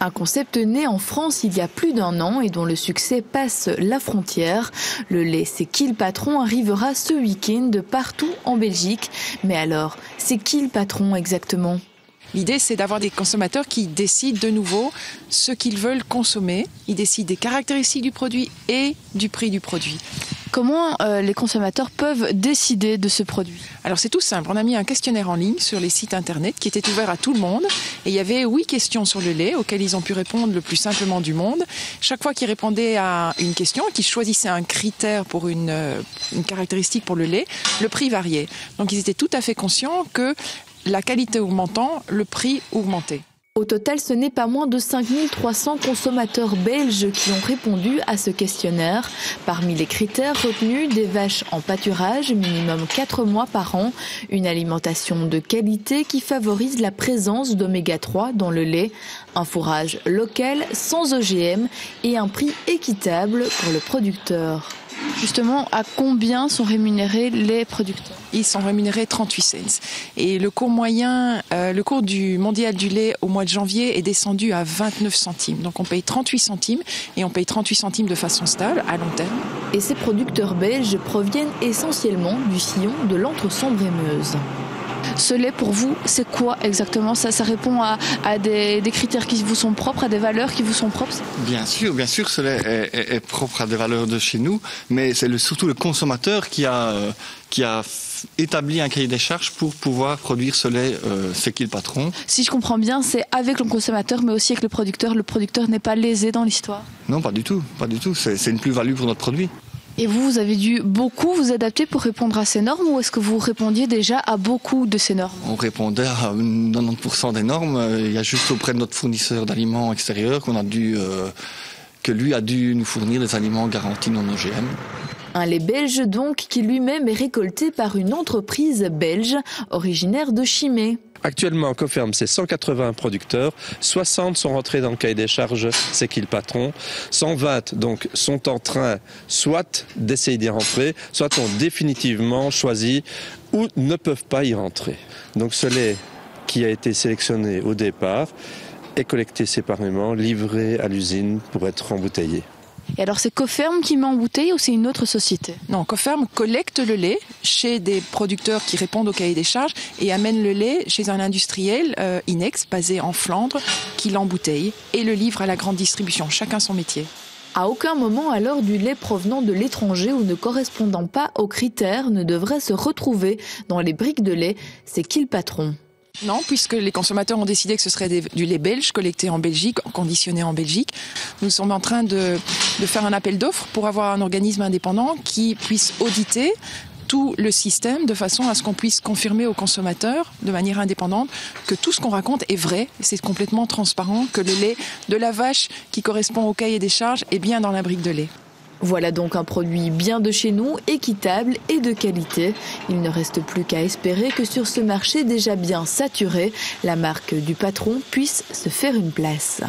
Un concept né en France il y a plus d'1 an et dont le succès passe la frontière. Le lait C'est qui le patron arrivera ce week-end de partout en Belgique. Mais alors, c'est qui le patron exactement ? L'idée, c'est d'avoir des consommateurs qui décident de nouveau ce qu'ils veulent consommer. Ils décident des caractéristiques du produit et du prix du produit. Comment les consommateurs peuvent décider de ce produit ? Alors c'est tout simple, on a mis un questionnaire en ligne sur les sites internet qui était ouvert à tout le monde et il y avait 8 questions sur le lait auxquelles ils ont pu répondre le plus simplement du monde. Chaque fois qu'ils répondaient à une question, qu'ils choisissaient un critère pour une caractéristique pour le lait, le prix variait. Donc ils étaient tout à fait conscients que la qualité augmentant, le prix augmentait. Au total, ce n'est pas moins de 5300 consommateurs belges qui ont répondu à ce questionnaire. Parmi les critères retenus, des vaches en pâturage, minimum 4 mois par an, une alimentation de qualité qui favorise la présence d'oméga 3 dans le lait, un fourrage local sans OGM et un prix équitable pour le producteur. Justement, à combien sont rémunérés les producteurs ? Ils sont rémunérés 38 cents. Et le cours moyen, le cours du mondial du lait au mois de janvier est descendu à 29 centimes. Donc on paye 38 centimes et on paye 38 centimes de façon stable à long terme. Et ces producteurs belges proviennent essentiellement du sillon de l'Entre-Sambre-et-Meuse. Ce lait, pour vous, c'est quoi exactement ? Ça répond à des critères qui vous sont propres, à des valeurs qui vous sont propres ? Bien sûr, ce lait est propre à des valeurs de chez nous, mais c'est surtout le consommateur qui a établi un cahier des charges pour pouvoir produire ce lait C'est qui le patron. Si je comprends bien, c'est avec le consommateur, mais aussi avec le producteur. Le producteur n'est pas lésé dans l'histoire ? Non, pas du tout. C'est une plus-value pour notre produit. Et vous avez dû beaucoup vous adapter pour répondre à ces normes ou est-ce que vous répondiez déjà à beaucoup de ces normes ? On répondait à 90% des normes. Il y a juste auprès de notre fournisseur d'aliments extérieur que lui a dû nous fournir des aliments garantis non OGM. Un lait belge donc qui lui-même est récolté par une entreprise belge originaire de Chimay. Actuellement, en Coferme, c'est 180 producteurs, 60 sont rentrés dans le cahier des charges, c'est qui le patron, 120 donc sont en train soit d'essayer d'y rentrer, soit ont définitivement choisi ou ne peuvent pas y rentrer. Donc ce lait qui a été sélectionné au départ est collecté séparément, livré à l'usine pour être embouteillé. Et alors c'est Coferme qui met en bouteille ou c'est une autre société ? Non, Coferme collecte le lait chez des producteurs qui répondent au cahier des charges et amène le lait chez un industriel, Inex, basé en Flandre, qui l'embouteille et le livre à la grande distribution. Chacun son métier. À aucun moment alors du lait provenant de l'étranger ou ne correspondant pas aux critères ne devrait se retrouver dans les briques de lait. C'est qui le patron ? Non, puisque les consommateurs ont décidé que ce serait du lait belge collecté en Belgique, conditionné en Belgique. Nous sommes en train de faire un appel d'offres pour avoir un organisme indépendant qui puisse auditer tout le système de façon à ce qu'on puisse confirmer aux consommateurs de manière indépendante que tout ce qu'on raconte est vrai, c'est complètement transparent, que le lait de la vache qui correspond au cahier des charges est bien dans la brique de lait. Voilà donc un produit bien de chez nous, équitable et de qualité. Il ne reste plus qu'à espérer que sur ce marché déjà bien saturé, la marque du patron puisse se faire une place.